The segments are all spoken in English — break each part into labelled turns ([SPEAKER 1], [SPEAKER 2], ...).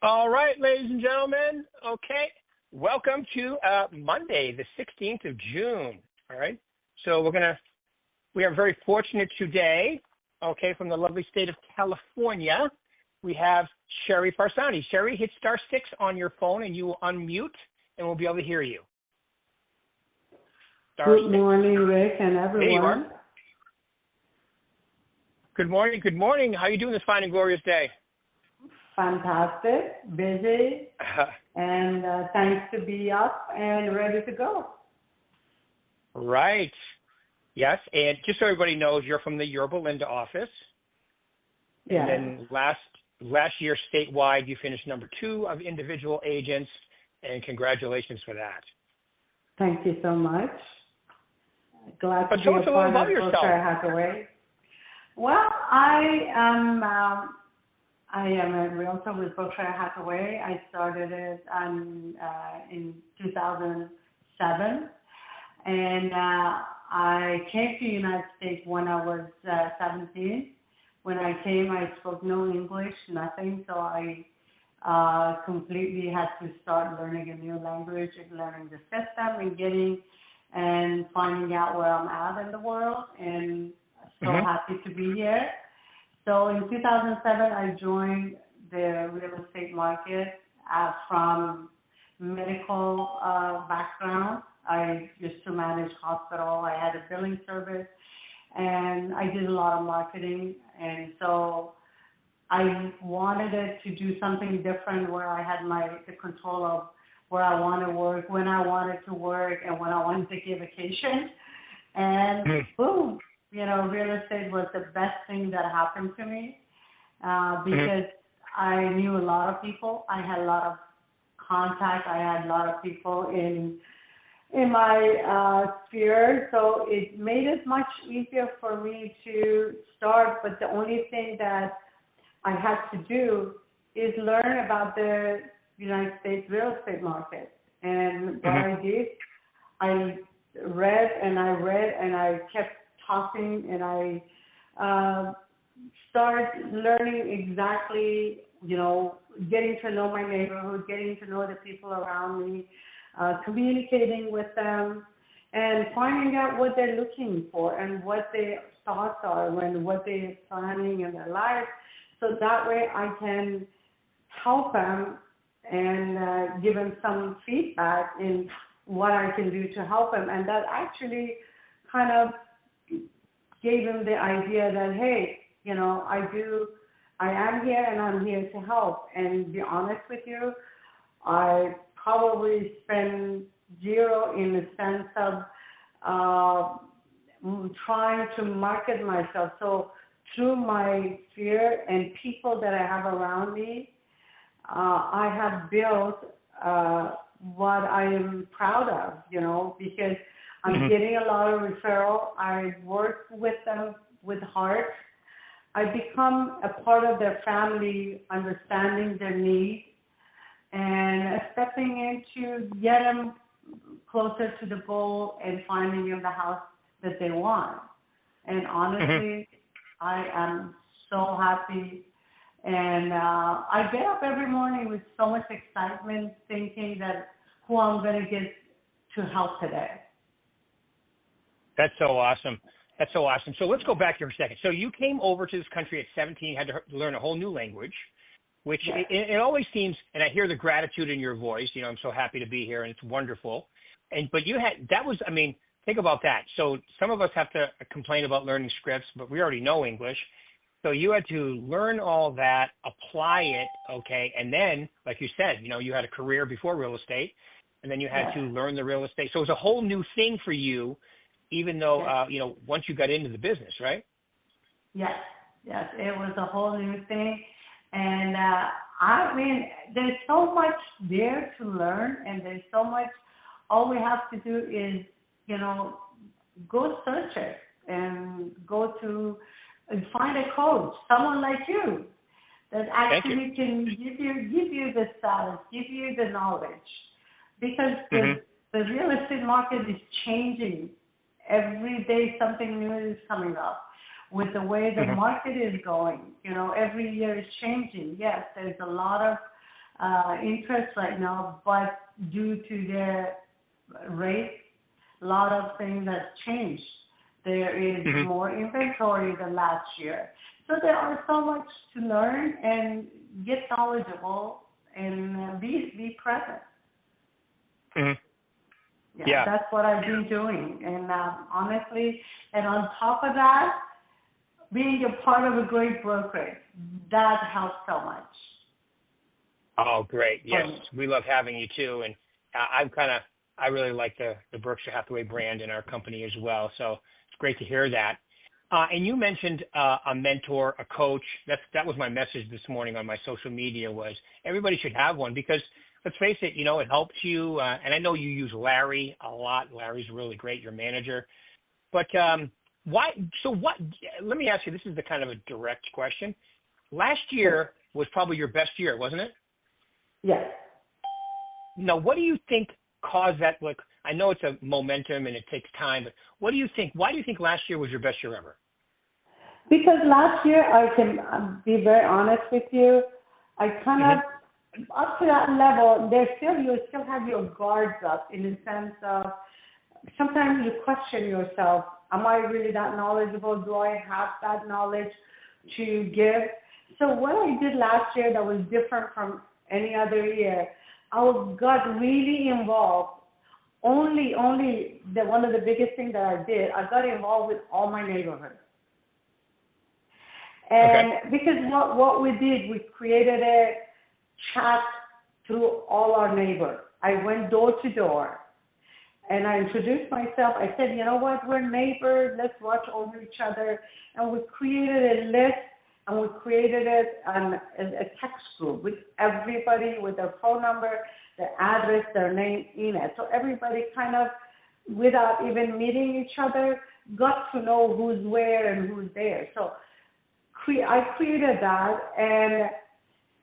[SPEAKER 1] All right, ladies and gentlemen. Okay, welcome to Monday, the 16th of June. All right, so we are very fortunate today. Okay, from the lovely state of California, we have Sherry Farsany. Sherry, hit *6 on your phone, and you will unmute, and we'll be able to hear you.
[SPEAKER 2] Good morning, Rick, and everyone.
[SPEAKER 1] There you are. Good morning. Good morning. How are you doing this fine and glorious day?
[SPEAKER 2] Fantastic, busy, and thanks to be up and ready to go.
[SPEAKER 1] Right. Yes, and just so everybody knows, you're from the Yorba Linda office.
[SPEAKER 2] Yeah.
[SPEAKER 1] And then last year, statewide, you finished number 2 of individual agents, and congratulations for that.
[SPEAKER 2] Thank you so much. Glad
[SPEAKER 1] but
[SPEAKER 2] to
[SPEAKER 1] tell
[SPEAKER 2] be
[SPEAKER 1] us
[SPEAKER 2] a
[SPEAKER 1] a little
[SPEAKER 2] part
[SPEAKER 1] about
[SPEAKER 2] of
[SPEAKER 1] yourself.
[SPEAKER 2] Berkshire Hathaway. Well, I am a realtor with Berkshire Hathaway. I started it in 2007, and I came to the United States when I was 17. When I came, I spoke no English, nothing, so I completely had to start learning a new language and learning the system and finding out where I'm at in the world, and so happy to be here. So in 2007, I joined the real estate market from medical background. I used to manage hospital. I had a billing service, and I did a lot of marketing. And so I wanted it to do something different where I had the control of where I want to work, when I wanted to work, and when I wanted to take a vacation. And boom, real estate was the best thing that happened to me because I knew a lot of people. I had a lot of contact. I had a lot of people in my sphere, so it made it much easier for me to start. But the only thing that I had to do is learn about the United States real estate market. And what I did, I read and I kept talking, and I started learning exactly, getting to know my neighborhood, getting to know the people around me, communicating with them, and finding out what they're looking for and what their thoughts are and what they're planning in their life. So that way I can help them and give them some feedback in what I can do to help them. And that actually kind of gave them the idea that, hey, I am here and I'm here to help. And to be honest with you, I probably spend zero in the sense of trying to market myself. So through my sphere and people that I have around me, I have built what I am proud of, because I'm getting a lot of referral. I work with them with heart. I become a part of their family, understanding their needs, and stepping in to get them closer to the goal and finding them the house that they want. And honestly, I am so happy. And I get up every morning with so much excitement, thinking that who I'm going to get to help today.
[SPEAKER 1] That's so awesome. That's so awesome. So let's go back here for a second. So you came over to this country at 17, had to learn a whole new language, which it always seems, and I hear the gratitude in your voice, I'm so happy to be here and it's wonderful. But think about that. So some of us have to complain about learning scripts, but we already know English. So you had to learn all that, apply it, okay, and then, like you said, you had a career before real estate, and then you had to learn the real estate. So it was a whole new thing for you, even though, once you got into the business, right?
[SPEAKER 2] Yes, it was a whole new thing. And there's so much there to learn, and there's so much, all we have to do is, go search it and go to and find a coach, someone like you, that actually can give you the status, give you the knowledge, because the real estate market is changing. Every day something new is coming up. With the way the market is going, every year is changing. Yes, there's a lot of interest right now, but due to the rate, a lot of things have changed. There is
[SPEAKER 1] Hmm.
[SPEAKER 2] more inventory than last year. So there are so much to learn and get knowledgeable and be present.
[SPEAKER 1] Hmm.
[SPEAKER 2] Yeah,
[SPEAKER 1] Yeah.
[SPEAKER 2] that's what I've been doing. And honestly, and on top of that, being a part of a great brokerage, that helps so much
[SPEAKER 1] Oh, great.
[SPEAKER 2] for
[SPEAKER 1] Yes,
[SPEAKER 2] me.
[SPEAKER 1] we love having you too, and I really like the Berkshire Hathaway brand in our company as well. So it's great to hear that. And you mentioned a mentor, a coach. That was my message this morning on my social media was everybody should have one because let's face it, it helps you. And I know you use Larry a lot. Larry's really great, your manager. But why? So what? Let me ask you. This is the kind of a direct question. Last
[SPEAKER 2] Sure.
[SPEAKER 1] year was probably your best year, wasn't it?
[SPEAKER 2] Yes.
[SPEAKER 1] Now, what do you think caused that? Like, I know it's a momentum and it takes time, but what do you think? Why do you think last year was your best year ever?
[SPEAKER 2] Because last year, I can be very honest with you, I kind
[SPEAKER 1] Hmm.
[SPEAKER 2] of, up to that level, you still have your guards up in the sense of sometimes you question yourself, am I really that knowledgeable? Do I have that knowledge to give? So what I did last year that was different from any other year, I got really involved. One of the biggest things that I did, I got involved with all my neighborhoods.
[SPEAKER 1] Okay.
[SPEAKER 2] And because what we did, we created a chat through all our neighbors. I went door to door and I introduced myself. I said, you know what, we're neighbors, let's watch over each other. And we created a list and we created it on a text group with everybody with their phone number, their address, their name in it. So everybody kind of, without even meeting each other, got to know who's where and who's there. So I created that, and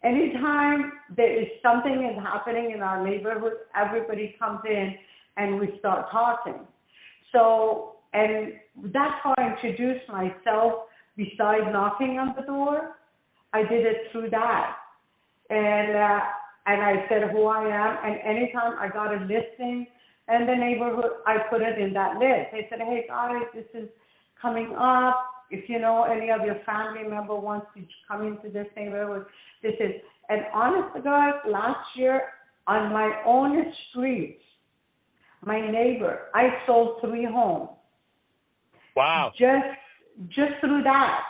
[SPEAKER 2] anytime there is something is happening in our neighborhood, everybody comes in and we start talking. So, and that's how I introduced myself. Besides knocking on the door, I did it through that, and I said who I am. And anytime I got a listing in the neighborhood, I put it in that list. I said, hey guys, this is coming up. If you know any of your family member wants to come into this neighborhood, this is. And honest to God, last year on my own street, my neighbor, I sold 3 homes.
[SPEAKER 1] Wow.
[SPEAKER 2] Just through that.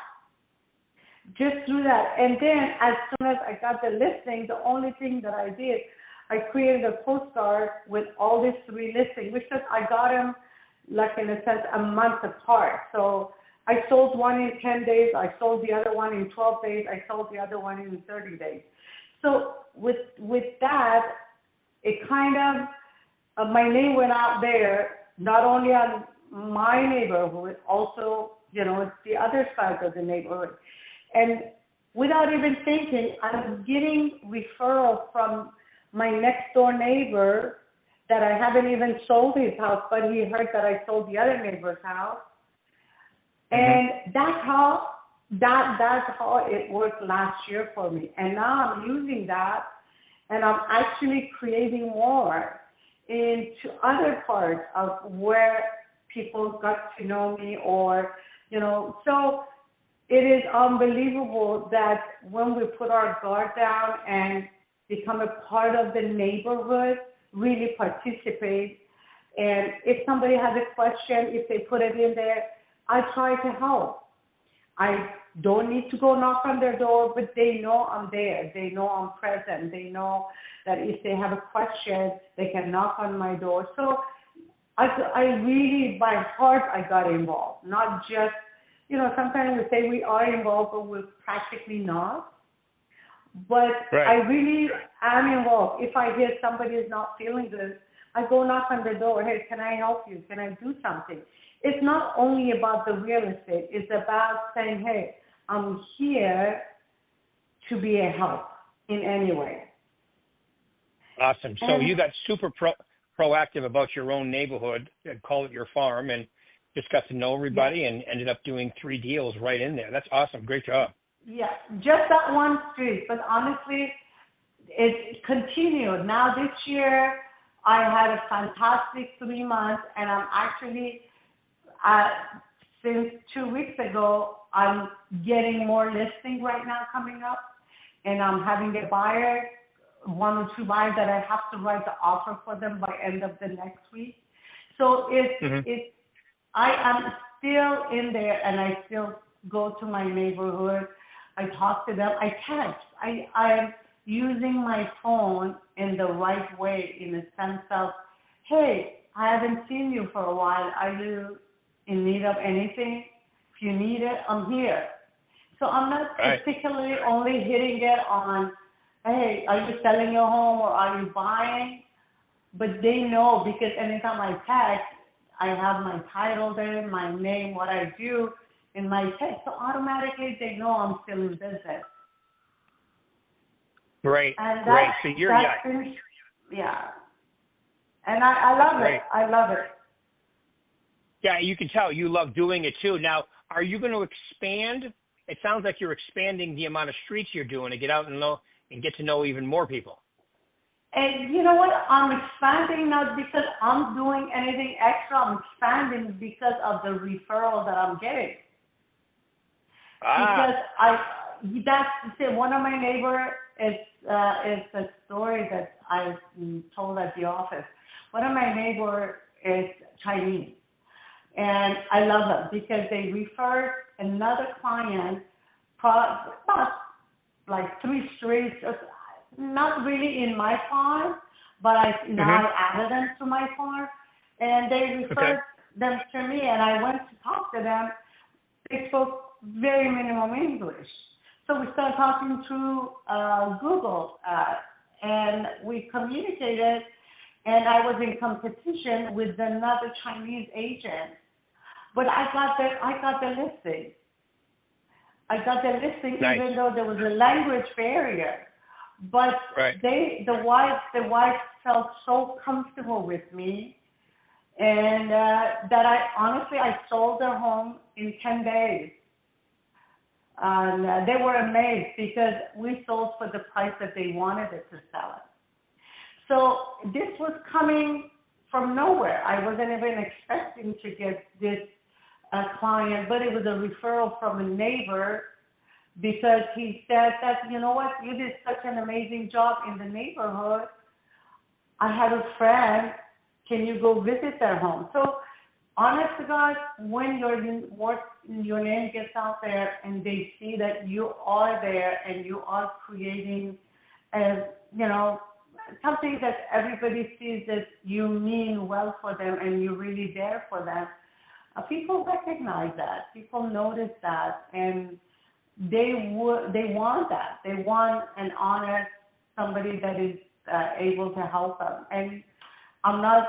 [SPEAKER 2] Just through that. And then as soon as I got the listing, the only thing that I did, I created a postcard with all these 3 listings, which I got them like in a sense a month apart. So I sold one in 10 days, I sold the other one in 12 days, I sold the other one in 30 days. So with that, it kind of, my name went out there, not only on my neighborhood, also, it's the other side of the neighborhood. And without even thinking, I was getting referrals from my next door neighbor that I haven't even sold his house, but he heard that I sold the other neighbor's house.
[SPEAKER 1] Hmm.
[SPEAKER 2] And that's how it worked last year for me. And now I'm using that, and I'm actually creating more into other parts of where people got to know me, or so it is unbelievable that when we put our guard down and become a part of the neighborhood, really participate. And if somebody has a question, if they put it in there, I try to help. I don't need to go knock on their door, but they know I'm there. They know I'm present. They know that if they have a question, they can knock on my door. So I really, by heart, I got involved. Not just, sometimes we say we are involved, but we're practically not. But I
[SPEAKER 1] Right.
[SPEAKER 2] really am involved. If I hear somebody is not feeling good, I go knock on the door. Hey, can I help you? Can I do something? It's not only about the real estate. It's about saying, hey, I'm here to be a help in any way.
[SPEAKER 1] Awesome. So
[SPEAKER 2] And
[SPEAKER 1] you got super proactive about your own neighborhood and call it your farm and just got to know
[SPEAKER 2] yeah,
[SPEAKER 1] everybody and ended up doing 3 deals right in there. That's awesome. Great job.
[SPEAKER 2] yeah, just that one street. But honestly, it continued. Now this year, I had a fantastic 3 months, and I'm actually, since 2 weeks ago, I'm getting more listings right now coming up, and I'm having a buyer, 1 or 2 buyers that I have to write the offer for them by end of the next week. So I am still in there, and I still go to my neighborhood. I talk to them. I text. I am using my phone in the right way, in the sense of, hey, I haven't seen you for a while. Are you in need of anything? If you need it, I'm here. So I'm not particularly only hitting it on, hey, are you selling your home or are you buying? But they know, because anytime I text, I have my title there, my name, what I do in my text. So automatically they know I'm still in business.
[SPEAKER 1] Right.
[SPEAKER 2] And
[SPEAKER 1] right. So you're,
[SPEAKER 2] yeah. And I love it. I love it.
[SPEAKER 1] Yeah, you can tell you love doing it too. Now, are you going to expand? It sounds like you're expanding the amount of streets you're doing to get out and get to know even more people.
[SPEAKER 2] And you know what? I'm expanding not because I'm doing anything extra. I'm expanding because of the referral that I'm getting. Because one of my neighbors, it's a story that I told at the office. One of my neighbors is Chinese, and I love them because they referred another client, about like 3 streets, not really in my farm, but I added them to my farm, and they referred them to me, and I went to talk to them. They spoke very minimum English. So we started talking through Google, and we communicated, and I was in competition with another Chinese agent. But I got the listing. Nice. Even though there was a language barrier. But the wife felt so comfortable with me, and that I sold their home in 10 days. And they were amazed because we sold for the price that they wanted it to sell it. So this was coming from nowhere. I wasn't even expecting to get this client, but it was a referral from a neighbor, because he said that, you know what, you did such an amazing job in the neighborhood. I have a friend. Can you go visit their home? So honest to God, when your name gets out there and they see that you are there and you are creating, something that everybody sees that you mean well for them and you're really there for them, people recognize that. People notice that, and they want that. They want an honest somebody that is able to help them. And I'm not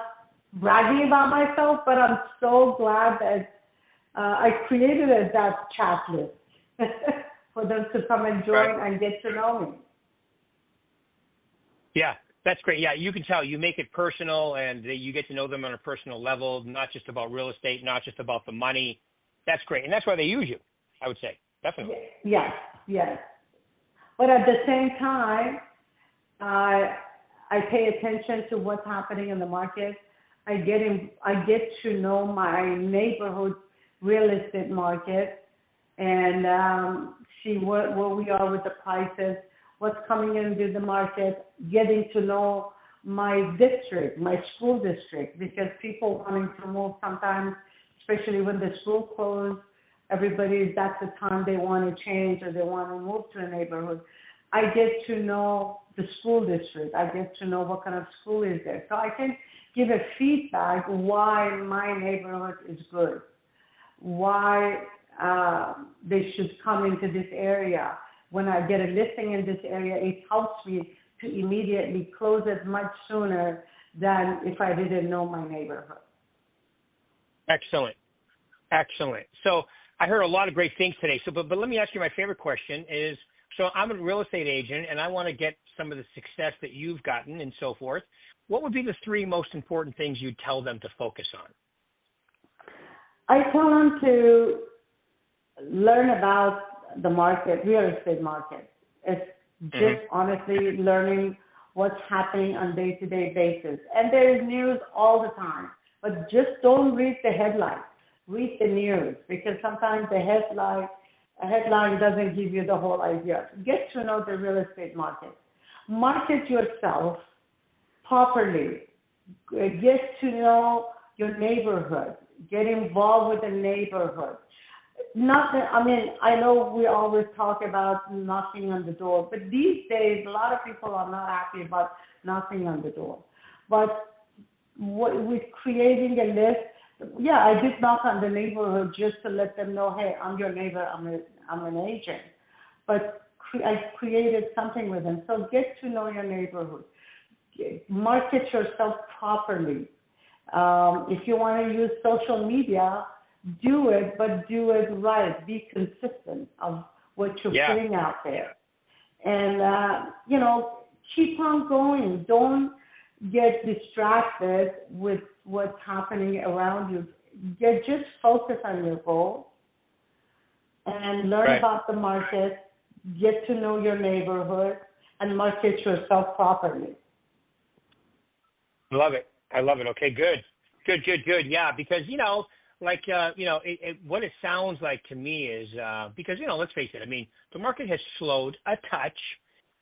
[SPEAKER 2] bragging about myself, but I'm so glad that I created that chat list for them to come and join and get to know me.
[SPEAKER 1] Yeah, that's great. Yeah, you can tell you make it personal, and you get to know them on a personal level, not just about real estate, not just about the money. That's great, and that's why they use you, I would say. Definitely.
[SPEAKER 2] Yes. But at the same time, I pay attention to what's happening in the market. I get to know my neighborhood real estate market and see where we are with the prices, what's coming into the market, getting to know my district, my school district, because people wanting to move sometimes, especially when the school closed, that's the time they want to change or they want to move to a neighborhood. I get to know the school district. I get to know what kind of school is there. So I can give a feedback why my neighborhood is good, why they should come into this area. When I get a listing in this area, it helps me to immediately close it much sooner than if I didn't know my neighborhood.
[SPEAKER 1] Excellent. So I heard a lot of great things today. So, but let me ask you, my favorite question is, so I'm a real estate agent and I want to get some of the success that you've gotten and so forth. What would be the 3 most important things you'd tell them to focus on?
[SPEAKER 2] I tell them to learn about the market, real estate market. It's
[SPEAKER 1] Mhm.
[SPEAKER 2] just honestly learning what's happening on day-to-day basis. And there is news all the time, but just don't read the headline. Read the news, because sometimes a headline doesn't give you the whole idea. Get to know the real estate market. Market yourself properly. Get to know your neighborhood. Get involved with the neighborhood. Not that, I mean, I know we always talk about knocking on the door, but these days a lot of people are not happy about knocking on the door. But with creating a list, yeah, I did knock on the neighborhood just to let them know, hey, I'm your neighbor, I'm an agent. But I created something with them. So get to know your neighborhood. Market yourself properly. If you want to use social media, do it, but do it right. Be consistent of what you're putting out there. And, keep on going. Don't get distracted with what's happening around you. Just focus on your goal and learn about the market, get to know your neighborhood, and market yourself properly.
[SPEAKER 1] Love it. I love it. Okay, good. Yeah, because, what it sounds like to me is, because, let's face it, I mean, the market has slowed a touch,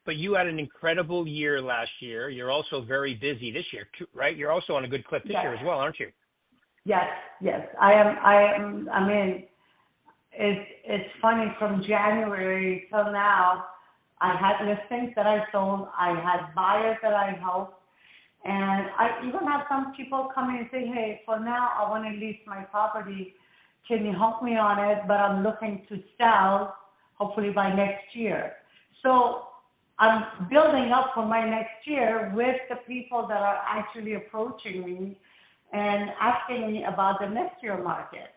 [SPEAKER 1] but you had an incredible year last year. You're also very busy this year, too, right? You're also on a good clip this year as well, aren't you?
[SPEAKER 2] Yes. I am. I mean, it's funny, from January till now, I had listings that I sold. I had buyers that I helped. And I even have some people come in and say, hey, for now, I want to lease my property. Can you help me on it? But I'm looking to sell, hopefully by next year. So I'm building up for my next year with the people that are actually approaching me and asking me about the next year market.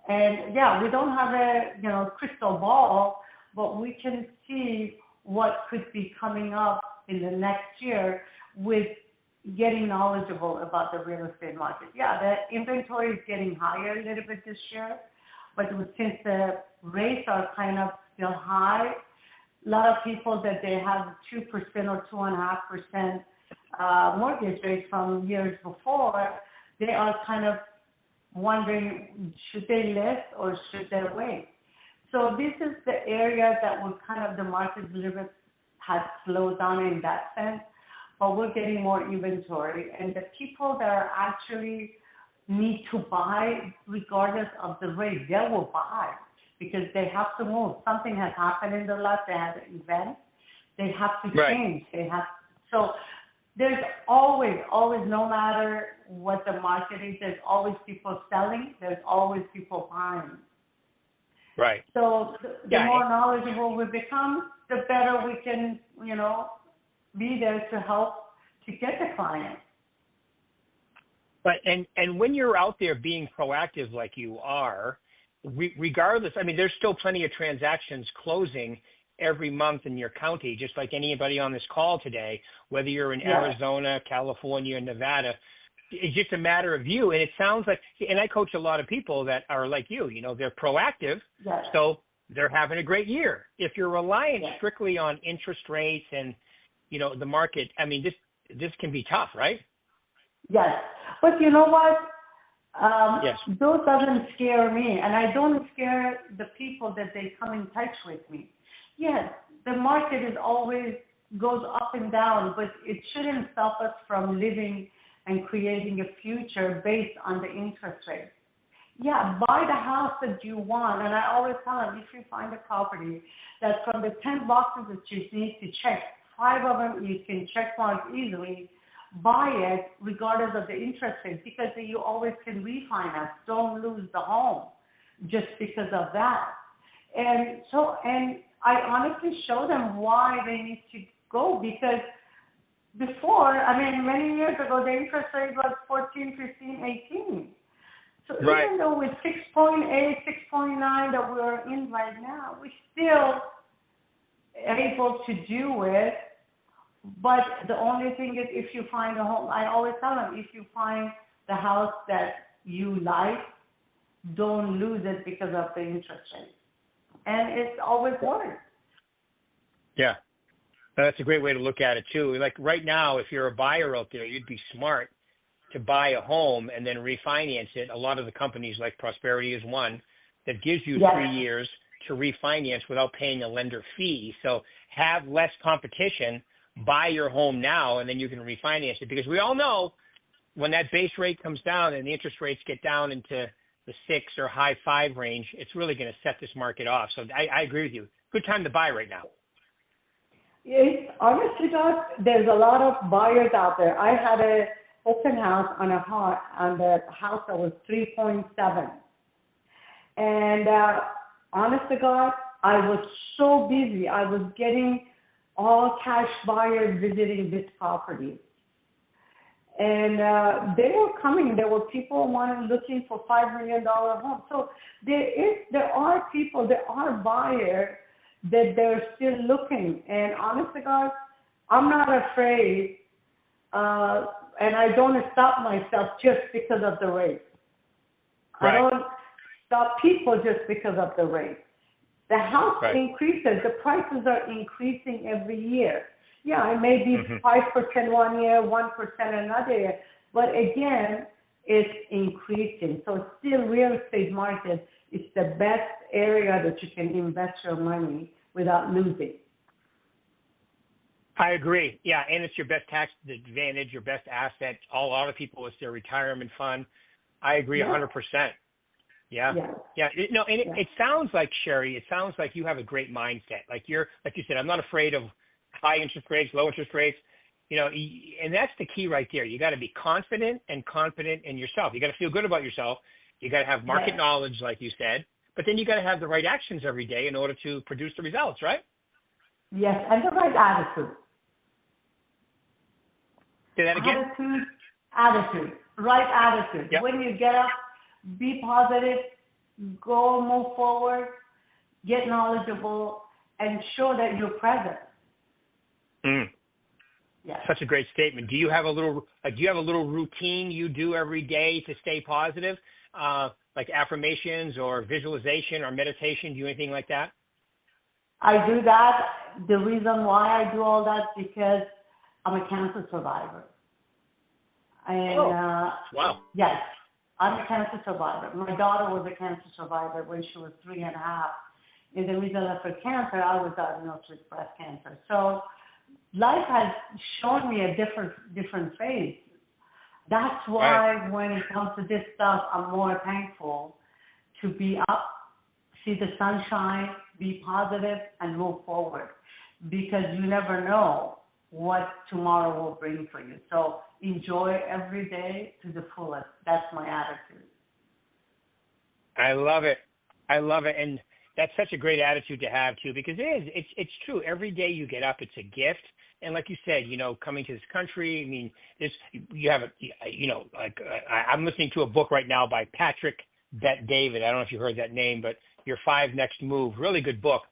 [SPEAKER 2] And yeah, we don't have a crystal ball, but we can see what could be coming up in the next year with getting knowledgeable about the real estate market. Yeah, the inventory is getting higher a little bit this year, but since the rates are kind of still high, a lot of people that they have 2% or 2.5% mortgage rate from years before, they are kind of wondering, should they list or should they wait? So this is the area that would kind of, the market a little bit has slowed down in that sense. But we're getting more inventory, and the people that are actually need to buy, regardless of the rate, they will buy because they have to move. Something has happened in their life. They had an event. They have to change. So there's always, no matter what the market is, there's always people selling. There's always people buying.
[SPEAKER 1] Right.
[SPEAKER 2] So the more knowledgeable we become, the better we can, be there to help to get the client.
[SPEAKER 1] But and when you're out there being proactive like you are, regardless, I mean, there's still plenty of transactions closing every month in your county, just like anybody on this call today, whether you're in Arizona, California, Nevada. It's just a matter of you. And it sounds like, and I coach a lot of people that are like you, they're proactive. So they're having a great year. If you're relying strictly on interest rates and the market, I mean, this can be tough, right?
[SPEAKER 2] Yes. But you know what?
[SPEAKER 1] Those
[SPEAKER 2] doesn't scare me. And I don't scare the people that they come in touch with me. Yes, the market is always goes up and down, but it shouldn't stop us from living and creating a future based on the interest rate. Yeah, buy the house that you want. And I always tell them, if you find a property that from the 10 boxes that you need to check, 5 of them you can check mark easily, buy it regardless of the interest rate, because you always can refinance. Don't lose the home just because of that. And I honestly show them why they need to go, because before, many years ago, the interest rate was 14, 15, 18. So even though with 6.8, 6.9 that we're in right now, we're still able to do it. But the only thing is, if you find a home, I always tell them, if you find the house that you like, don't lose it because of the interest rate. And it's always works.
[SPEAKER 1] Yeah. That's a great way to look at it too. Like right now, if you're a buyer out there, you'd be smart to buy a home and then refinance it. A lot of the companies, like Prosperity is one, that gives you
[SPEAKER 2] Yes.
[SPEAKER 1] 3 years to refinance without paying a lender fee. So have less competition, buy your home now, and then you can refinance it. Because we all know when that base rate comes down and the interest rates get down into the 6 or high 5 range, it's really going to set this market off. So I agree with you. Good time to buy right now.
[SPEAKER 2] It's honestly, Doc, there's a lot of buyers out there. I had a open house on the house that was 3.7. And honest to God, I was so busy. I was getting all cash buyers visiting this property. And they were coming. There were people looking for $5 million homes. So there are buyers that they're still looking. And honest to God, I'm not afraid, and I don't stop myself just because of the rate.
[SPEAKER 1] Right.
[SPEAKER 2] I don't stop people just because of the rate. The house
[SPEAKER 1] Right.
[SPEAKER 2] increases. The prices are increasing every year. Yeah, it may be 5% one year, 1% another year, but again, it's increasing. So still, real estate market is the best area that you can invest your money without losing.
[SPEAKER 1] I agree. Yeah, and it's your best tax advantage, your best asset. A lot of people, it's their retirement fund. I agree 100%. Yeah. Yeah. It sounds like, Sherry, it sounds like you have a great mindset. Like you said, I'm not afraid of high interest rates, low interest rates, and that's the key right there. You got to be confident in yourself. You got to feel good about yourself. You got to have market knowledge, like you said, but then you got to have the right actions every day in order to produce the results, right?
[SPEAKER 2] Yes, and the right attitude.
[SPEAKER 1] Say that again?
[SPEAKER 2] Attitude. Right attitude.
[SPEAKER 1] Yep.
[SPEAKER 2] When you get up, be positive, go move forward, get knowledgeable, and show that you're present. Yeah.
[SPEAKER 1] Such a great statement. Do you have a little routine you do every day to stay positive, like affirmations or visualization or meditation? Do you do anything like that?
[SPEAKER 2] I do that. The reason why I do all that is because I'm a cancer survivor. And
[SPEAKER 1] wow.
[SPEAKER 2] Yes, I'm a cancer survivor. My daughter was a cancer survivor when she was 3.5. And the reason for cancer, I was diagnosed with breast cancer. So life has shown me a different phase. That's why when it comes to this stuff, I'm more thankful to be up, see the sunshine, be positive, and move forward. Because you never know what tomorrow will bring for you. So enjoy every day to the fullest. That's my attitude.
[SPEAKER 1] I love it. And that's such a great attitude to have too, because it's true. Every day you get up, it's a gift. And like you said, coming to this country, I mean, I'm listening to a book right now by Patrick Bet-David. I don't know if you heard that name, but Your 5 Next Move, really good book.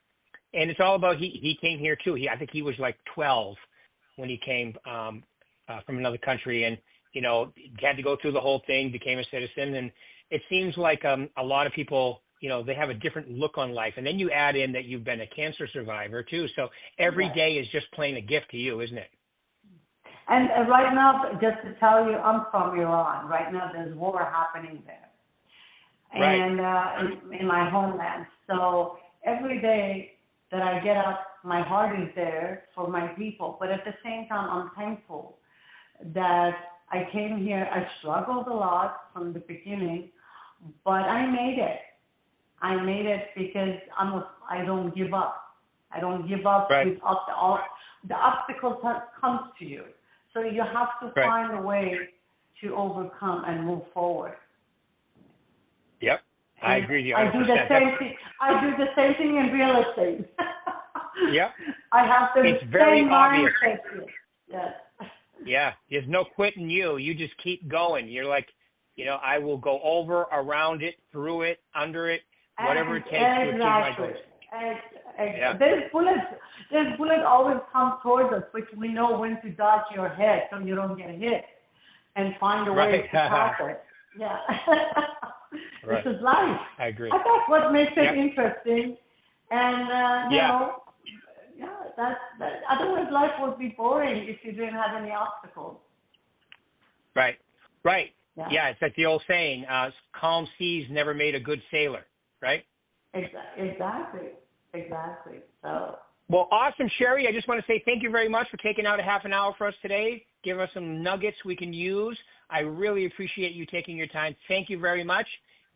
[SPEAKER 1] And it's all about, he came here too. I think he was like 12 when he came from another country, and, had to go through the whole thing, became a citizen. And it seems like a lot of people, they have a different look on life. And then you add in that you've been a cancer survivor too. So every day is just plain a gift to you, isn't it?
[SPEAKER 2] And right now, just to tell you, I'm from Iran. Right now, there's war happening there. And in my homeland. So every day that I get up, my heart is there for my people. But at the same time, I'm thankful that I came here. I struggled a lot from the beginning, but I made it. I made it because I don't give up. I don't give up with all the obstacles that comes to you. So you have to find a way to overcome and move forward.
[SPEAKER 1] Yep, I agree with you 100%.
[SPEAKER 2] I do the same thing. I do the same thing in real estate.
[SPEAKER 1] Yep.
[SPEAKER 2] I have the
[SPEAKER 1] it's very
[SPEAKER 2] same
[SPEAKER 1] obvious.
[SPEAKER 2] mindset. Yes.
[SPEAKER 1] Yeah, there's no quitting you. You just keep going. You're like, I will go over, around it, through it, under it, whatever it takes to achieve my goals.
[SPEAKER 2] There's bullets always come towards us, which we know when to dodge your head so you don't get hit and find a way to pass it. Yeah. This is life.
[SPEAKER 1] I agree.
[SPEAKER 2] That's what makes it interesting. And, Otherwise, life would be boring if you didn't have any obstacles.
[SPEAKER 1] Right. Right.
[SPEAKER 2] Yeah.
[SPEAKER 1] Yeah. It's like the old saying, calm seas never made a good sailor. Right.
[SPEAKER 2] Exactly. So.
[SPEAKER 1] Well, awesome, Sherry. I just want to say thank you very much for taking out a half an hour for us today. Give us some nuggets we can use. I really appreciate you taking your time. Thank you very much.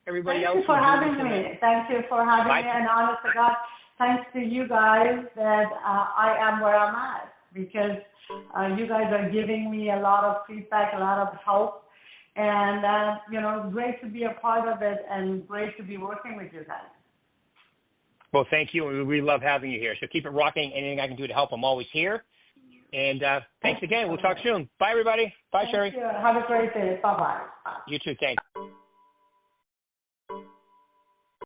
[SPEAKER 1] Everybody else.
[SPEAKER 2] Thank you for having me. Thank you for having me. And honest to God, thanks to you guys that I am where I'm at, because you guys are giving me a lot of feedback, a lot of help, and great to be a part of it and great to be working with you guys.
[SPEAKER 1] Well, thank you. We love having you here. So keep it rocking. Anything I can do to help, I'm always here. And thanks again. We'll talk soon. Bye, everybody. Bye, Sherry.
[SPEAKER 2] Thank you. Have a great day. Bye-bye. Bye.
[SPEAKER 1] You too. Thanks.